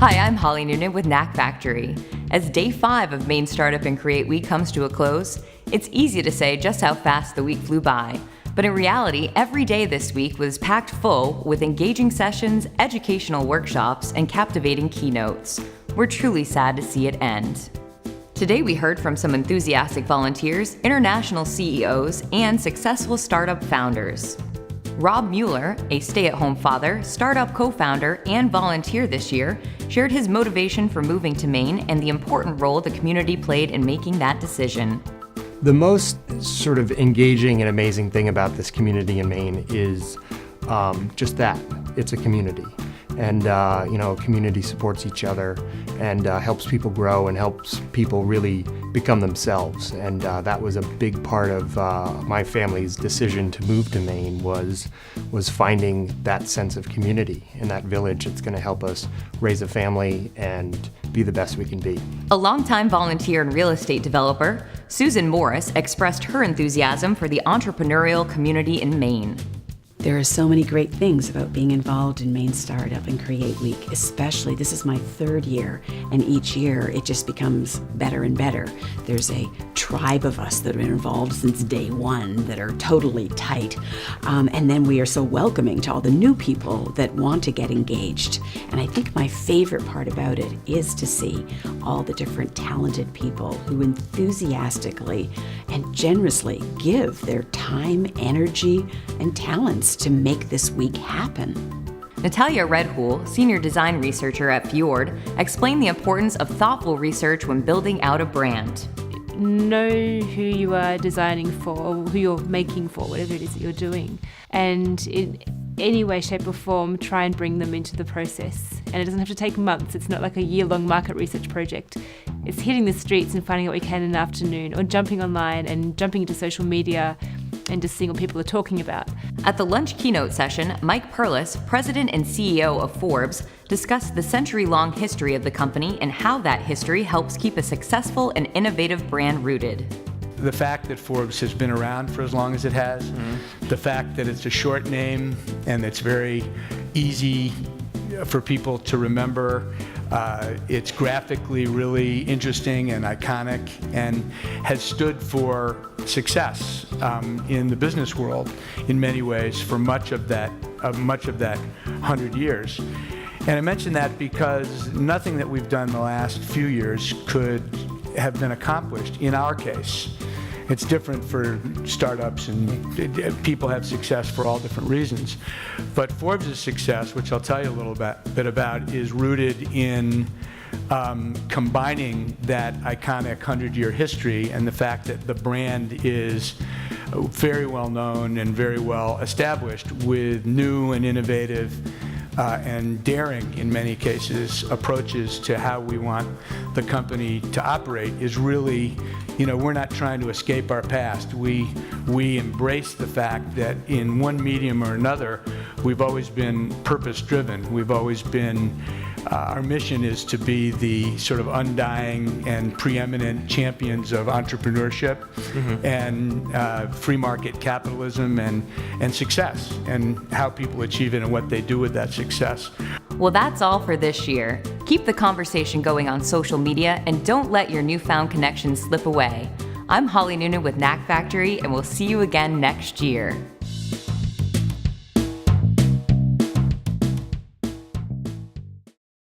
Hi, I'm Holly Noonan with Knack Factory. As day 5 of Maine Startup and Create Week comes to a close, it's easy to say just how fast the week flew by. But in reality, every day this week was packed full with engaging sessions, educational workshops, and captivating keynotes. We're truly sad to see it end. Today we heard from some enthusiastic volunteers, international CEOs, and successful startup founders. Rob Mueller, a stay-at-home father, startup co-founder, and volunteer this year, shared his motivation for moving to Maine and the important role the community played in making that decision. The most sort of engaging and amazing thing about this community in Maine is just that. It's a community. And, community supports each other and helps people grow and helps people really become themselves. And that was a big part of my family's decision to move to Maine was finding that sense of community in that village. It's going to help us raise a family and be the best we can be. A longtime volunteer and real estate developer, Susan Morris expressed her enthusiasm for the entrepreneurial community in Maine. There are so many great things about being involved in Maine Startup and Create Week, especially this is my 3rd year, and each year it just becomes better and better. There's a tribe of us that have been involved since day 1 that are totally tight, and then we are so welcoming to all the new people that want to get engaged. And I think my favorite part about it is to see all the different talented people who enthusiastically and generously give their time, energy, and talents to make this week happen. Natalia Radywyl, senior design researcher at Fjord, explained the importance of thoughtful research when building out a brand. Know who you are designing for, or who you're making for, whatever it is that you're doing. And in any way, shape or form, try and bring them into the process. And it doesn't have to take months. It's not like a year-long market research project. It's hitting the streets and finding out what we can in an afternoon, or jumping online and jumping into social media and just seeing what people are talking about. At the lunch keynote session, Mike Perlis, president and CEO of Forbes, discussed the century-long history of the company and how that history helps keep a successful and innovative brand rooted. The fact that Forbes has been around for as long as it has, the fact that it's a short name and it's very easy for people to remember, it's graphically really interesting and iconic and has stood for success in the business world in many ways for much of that 100 years. And I mention that because nothing that we've done in the last few years could have been accomplished in our case. It's different for startups, and people have success for all different reasons. But Forbes' success, which I'll tell you a little bit about, is rooted in combining that iconic 100-year history and the fact that the brand is very well known and very well established with new and innovative and daring, in many cases, approaches to how we want the company to operate is really, we're not trying to escape our past. We embrace the fact that in one medium or another, we've always been purpose-driven. We've always been, our mission is to be the sort of undying and preeminent champions of entrepreneurship and free market capitalism and success, and how people achieve it and what they do with that success. Well, that's all for this year. Keep the conversation going on social media and don't let your newfound connections slip away. I'm Holly Noonan with Knack Factory, and we'll see you again next year.